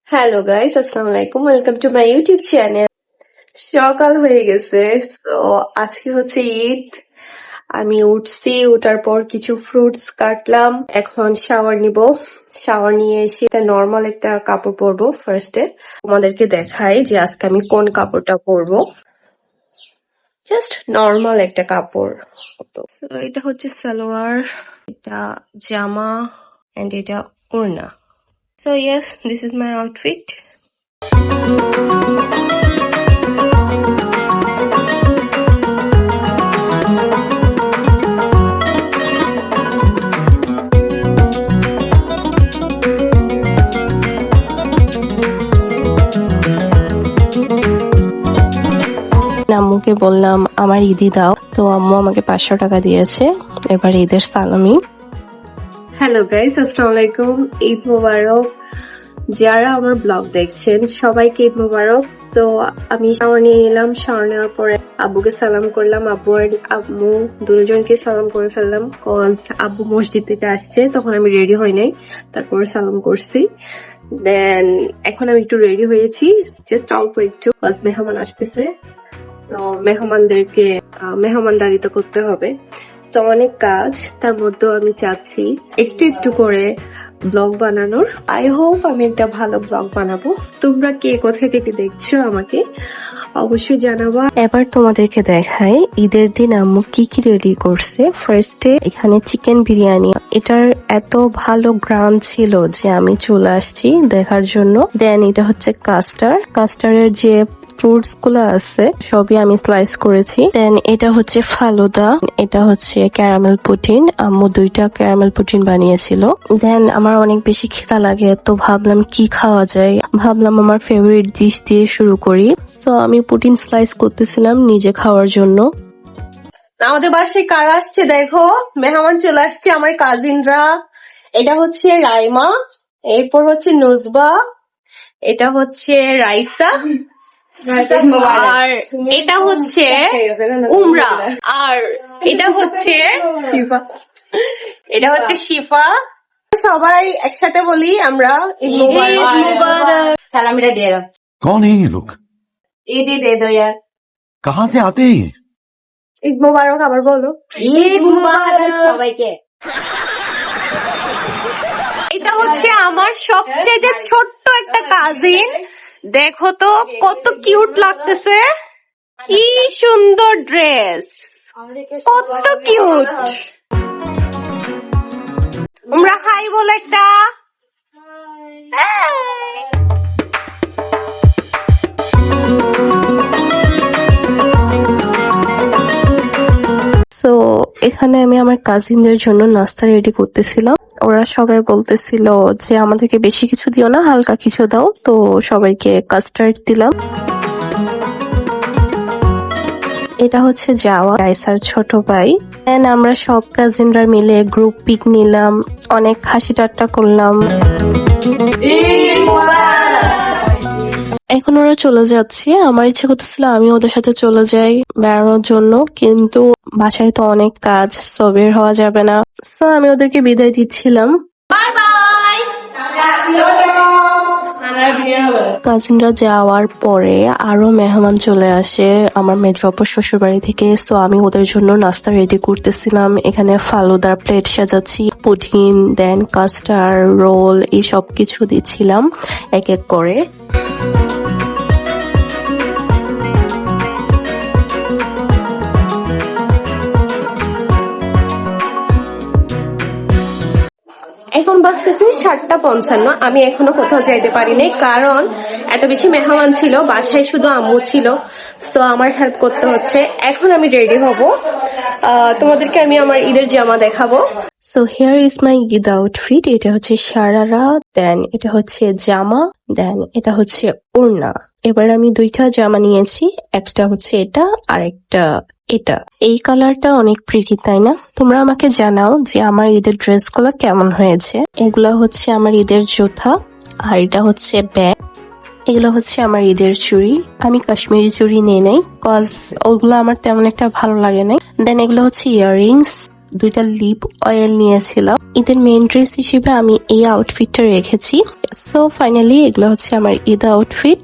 Hello guys, আসসালামু আলাইকুম। Welcome to my YouTube channel. সকাল হয়ে গেছে, তো আজকে হচ্ছে ঈদ। আমি উঠছি, উঠার পর কিছু ফ্রুটস কাটলাম। এখন শাওয়ার নিব। শাওয়ার নিয়ে এসে নর্মাল একটা কাপড় পরবো ফার্স্টে। তোমাদেরকে দেখাই যে আজকে আমি কোন কাপড়টা পরবো। জাস্ট নর্মাল একটা কাপড়। তো এটা হচ্ছে সালোয়ার, এটা জামা, এন্ড এটা ওড়না। So yes, this is my outfit. আম্মুকে বললাম আমার ঈদি দাও, তো আম্মু আমাকে 500 টাকা দিয়েছে। এবার ঈদের সালামি। হ্যালো গাইস, আসসালামু আলাইকুম। ঈদ মোবারক। যারা আমার ব্লগ দেখছেন সবাইকে ঈদ মোবারক। তো আমি শাওয়ার নিয়ে নিলাম। শাওয়ার নেওয়ার পরে আব্বুকে সালাম করলাম। আব্বু আর আম্মু দুজনকে সালাম করে ফেললাম, কজ আব্বু মসজিদ থেকে আসছে, তখন আমি রেডি হই নাই, তারপর সালাম করছি। দেন এখন আমি একটু রেডি হয়েছি, জাস্ট অল্প একটু, কজ মেহমান আসতেছে। তো মেহমানদেরকে মেহমানদারি তো করতে হবে। তো অনেক কাজ, তার মধ্যেও আমি চাচ্ছি একটু একটু করে ব্লগ বানানোর। আই হোপ আমি একটা ভালো ব্লগ বানাবো। তোমরা কে কোথায় থেকে দেখছো আমাকে অবশ্যই জানাবা। এবার তোমাদেরকে দেখাই ঈদের দিন আম্মু কি কি রেডি করছে। ফার্স্টে এখানে চিকেন বিরিয়ানি, এটার এত ভালো গ্রান ছিল যে আমি চলে আসছি দেখার জন্য। দেন এটা হচ্ছে কাস্টারের যে ফ্রুটস গুলো আছে সবই আমি স্লাইস করেছি। দেন এটা হচ্ছে ফালুদা, এটা হচ্ছে ক্যারামেল পুডিং। আম্মু 2টা ক্যারামেল পুডিং বানিয়েছিল। দেন আমার অনেক বেশি খিদা লাগে, তো ভাবলাম কি খাওয়া যায়। ভাবলাম আমার ফেভারিট ডিশ দিয়ে শুরু করি। সো আমি পুডিং স্লাইস করতেছিলাম নিজে খাওয়ার জন্য। আমাদের বাসায় কারা আসছে দেখো, মেহমান চলে আসছে, আমার কাজিনরা। এটা হচ্ছে রাইমা, এরপর হচ্ছে নুজবা, এটা হচ্ছে রাইসা, আর এটা হচ্ছে উমরা, আর এটা হচ্ছে শিফা। সবাই একসাথে বলি আমরা ঈদ মুবারক। সালামিটা দিয়ে দাও। कौन है ये लोग? ঈদ দে দো ইয়ার। कहाँ से आते हैं ये? ঈদ মুবারক আবার বলো। ঈদ মুবারক সবাইকে। এটা হচ্ছে আমার সবচেয়ে ছোট্ট একটা কাজিন। দেখো তো কত কিউট লাগতেছে, কি সুন্দর ড্রেস, কত কিউট। তোমরা হাই বলো একটা। সো এখানে আমি আমার কাজিনদের জন্য নাস্তা রেডি করতেছিলাম। ওরা সবাই বলতেছিল যে আমাদেরকে বেশি কিছু দিও না, হালকা কিছু দাও, তো সবাইকে কাস্টার্ড দিলাম। এটা হচ্ছে যাওয়া, রাইসার ছোট ভাই। দেন আমরা সব কাজিনরা মিলে গ্রুপ পিক নিলাম, অনেক হাসি ঠাট্টা করলাম। এখন ওরা চলে যাচ্ছে, আমার ইচ্ছে করতেছিল আমি ওদের সাথে চলে যাই বেড়ানোর জন্য, কিন্তু বাসায় তো অনেক কাজ, সো বের হওয়া যাবে না। সো আমি ওদেরকে বিদায় দিচ্ছিলাম। Bye bye. কাজিনরা যাওয়ার পরে আরো মেহমান চলে আসে আমার মেজো আপুর শ্বশুর বাড়ি থেকে। সো আমি ওদের জন্য নাস্তা রেডি করতেছিলাম। এখানে ফালুদার প্লেট সাজাচ্ছি, পুডিং, দেন কাস্টার্ড, রোল, এই সব কিছু দিচ্ছিলাম এক এক করে। এখন বাজতেছে 7:55। আমি এখনো কোথাও যাইতে পারিনি, কারণ এত বেশি মেহমান ছিল, বাসায় শুধু আম্মু ছিল, তো আমার হেল্প করতে হচ্ছে। এখন আমি রেডি হব, তোমাদেরকে আমি আমার ঈদের জামা দেখাবো। So here is my Eid outfit. এটা হচ্ছে সারারা, দেন এটা হচ্ছে জামা, দেন এটা হচ্ছে ওড়না। এবার আমি 2টা জামা নিয়েছি, একটা হচ্ছে এটা আর একটা এটা। এই কালারটা অনেক প্রিটি, তাই না? তোমরা আমাকে জানাও যে আমার ঈদের ড্রেসগুলো কেমন হয়েছে। এগুলা হচ্ছে আমার ঈদের জুতা, আর এটা হচ্ছে ব্যাগ। এগুলো হচ্ছে আমার ঈদের চুড়ি। আমি কাশ্মীরি চুড়ি নিয়ে নেই, কজ ওগুলো আমার তেমন একটা ভালো লাগে নাই। দেন এগুলো হচ্ছে ইয়াররিংস। 2টা লিপ অয়েল নিয়েছিলাম। ঈদের মেইন ড্রেস হিসেবে আমি এই আউটফিটটা রেখেছি। সো ফাইনালি এগুলো হচ্ছে আমার ঈদ আউটফিট।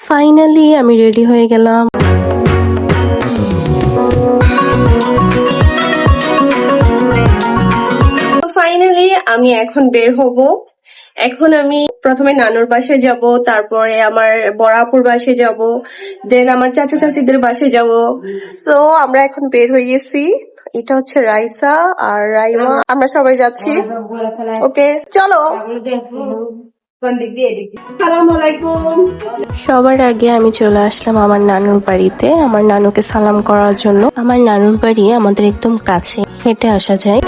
ফাইনালি আমি রেডি হয়ে গেলাম। ফাইনালি আমি এখন বের হব। এখন আমি প্রথমে নানুর বাসায় যাব, তারপরে আমার বড় আপুর বাসায় যাব, দেন আমার চাচা চাচিদের বাসায় যাব। তো আমরা এখন বের হয়ে গেছি। এটা হচ্ছে রাইসা আর রাইমা, আমরা সবাই যাচ্ছি। ওকে চলো। সবার আগে আমি চলে আসলাম আমার নানুর বাড়িতে, আমার নানুকে সালাম করার জন্য। আমার নানুর বাড়ি আমাদের একদম কাছে, হেঁটে আসা যায়।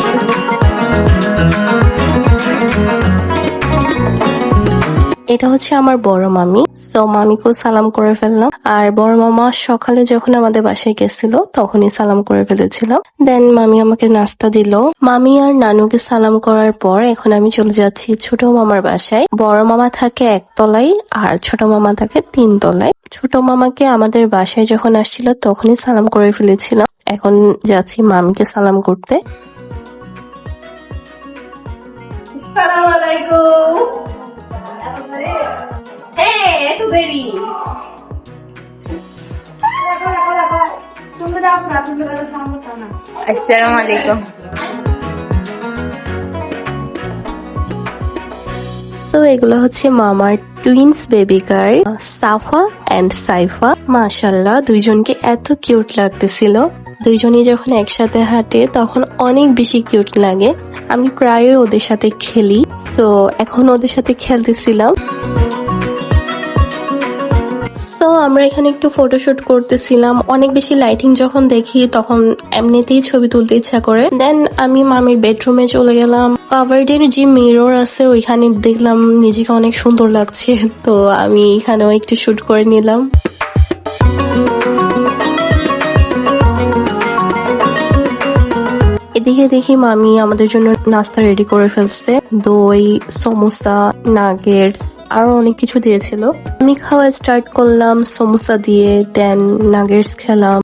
এটা হচ্ছে আমার বড় মামি। সো মামিকেও সালাম করে ফেললাম। আর বড় মামা সকালে যখন আমাদের বাসায় গেছিল তখনই সালাম করে ফেলেছিলাম। দেন মামি আমাকে নাস্তা দিল। মামি আর নানুকে সালাম করার পর এখন আমি চলে যাচ্ছি ছোট মামার বাসায়। বড় মামা থাকে 1 তলায় আর ছোট মামা থাকে 3 তলায়। ছোট মামাকে আমাদের বাসায় যখন আসছিল তখনই সালাম করে ফেলেছিলাম। এখন যাচ্ছি মামিকে সালাম করতে। আসসালামু আলাইকুম। আসসালামু আলাইকুম। সো এগুলো হচ্ছে মামার twins baby girl Safa and Saifa. মাশাআল্লাহ, দুইজনকে এত কিউট লাগতেছিল। দুইজনই যখন একসাথে হাঁটে তখন অনেক বেশি কিউট লাগে। আমি প্রায়ই ওদের সাথে খেলি, সো এখন ওদের সাথে খেলতেছিলাম। সো আমরা এখানে একটু ফটোশুট করতেছিলাম। অনেক বেশি লাইটিং যখন দেখি তখন এমনিতেই ছবি তুলতে ইচ্ছা করে। দেন আমি মামির বেডরুমে চলে গেলাম। কাভার্ডের যে মিরর আছে ওইখানে দেখলাম নিজেকে অনেক সুন্দর লাগছে, তো আমি এখানেও একটু শুট করে নিলাম। এদিকে দেখি মামি আমাদের জন্য নাস্তা রেডি করে ফেলছে। দই, সমোসা, নাগেটস আরো অনেক কিছু দিয়েছিল। আমি খাওয়া স্টার্ট করলাম সমোসা দিয়ে, দেন নাগেটস খেলাম।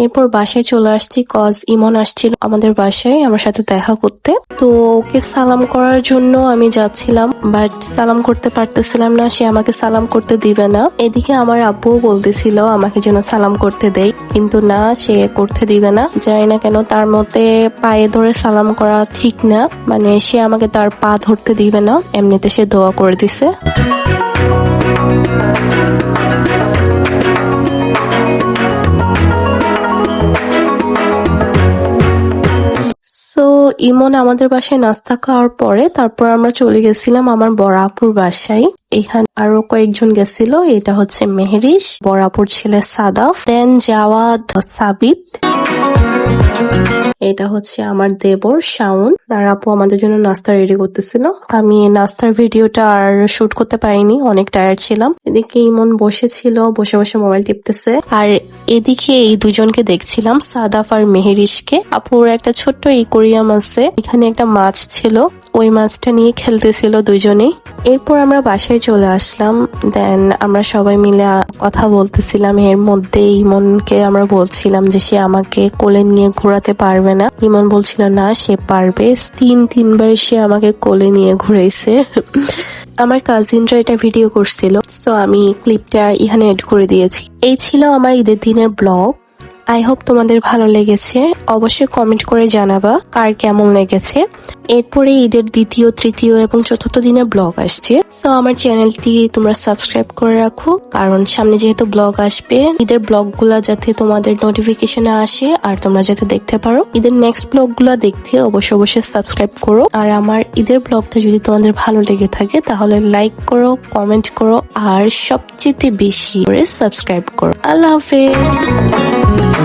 এরপর বাসায় চলে আসছি, কজ ইমন আসছিল আমাদের বাসায় আমার সাথে দেখা করতে। তো ওকে সালাম করার জন্য আমি যাচ্ছিলাম, বাট সালাম করতে পারতেছিলাম না, সে আমাকে সালাম করতে দিবে না। এদিকে আমার আব্বুও বলতেছিল আমাকে যেন সালাম করতে দেই, কিন্তু না, সে করতে দিবে না। জানি না কেন, তার মতে পায়ে ধরে সালাম করা ঠিক না, মানে সে আমাকে তার পা ধরতে দিবে না। এমনিতে সে দোয়া করে দিছে। তো ইমন আমাদের বাসায় নাস্তা খাওয়ার পরে তারপর আমরা চলে গেছিলাম আমার বড় আপুর বাসায়। এখানে আরো কয়েকজন গেছিল। এটা হচ্ছে মেহরিশ, বড় আপুর ছেলে সাদাফ, দেন জাওয়াদ, সাবিত। এটা হচ্ছে আমার দেবর শাওন। আর আপু আমাদের জন্য নাস্তা রেডি করতেছিল। আমি নাস্তার ভিডিওটা আর শুট করতে পারিনি, অনেক টায়ার্ড ছিলাম। এদিকে ইমন বসেছিল, বসে বসে মোবাইল টিপতেছে। আর এদিকে এই দুজনকে দেখছিলাম, সাদাফ আর মেহেরিশকে। আপুর একটা ছোট্ট ইকোরিয়াম আছে, এখানে একটা মাছ ছিল, ওই মাছটা নিয়ে খেলতেছিল দুইজনেই। এরপর আমরা বাসায় চলে আসলাম। দেন আমরা সবাই মিলে কথা বলতেছিলাম। এর মধ্যে ইমনকে আমরা বলছিলাম যে সে আমাকে কোলে নিয়ে ঘোরাতে পারবে না। ইমন বলছিল না, সে পারবে। 3-3 বার সে আমাকে কোলে নিয়ে ঘুরাইছে। আমার কাজিনরা এটা ভিডিও করছিল, তো আমি ক্লিপটা এখানে এড করে দিয়েছি। এই ছিল আমার ঈদের দিনের ব্লগ। আই হোপ তোমাদের ভালো লেগেছে। অবশ্যই কমেন্ট করে জানাবা কার কেমন লেগেছে। এরপরে ঈদের 2য়, 3য় এবং 4র্থ দিনের ব্লগ আসছে। সো আমার চ্যানেলটি তোমরা সাবস্ক্রাইব করে রাখো, কারণ সামনে যেহেতু ব্লগ আসবে, ঈদের ব্লগগুলা যাতে তোমাদের নোটিফিকেশনে আসে আর তোমরা যাতে দেখতে পারো। ঈদের নেক্সট ব্লগগুলা দেখতে অবশ্যই সাবস্ক্রাইব করো। আর আমার ঈদের ব্লগটা যদি তোমাদের ভালো লেগে থাকে তাহলে লাইক করো, কমেন্ট করো আর সবচেয়ে বেশি করে সাবস্ক্রাইব করো। আল্লাহ হাফেজ।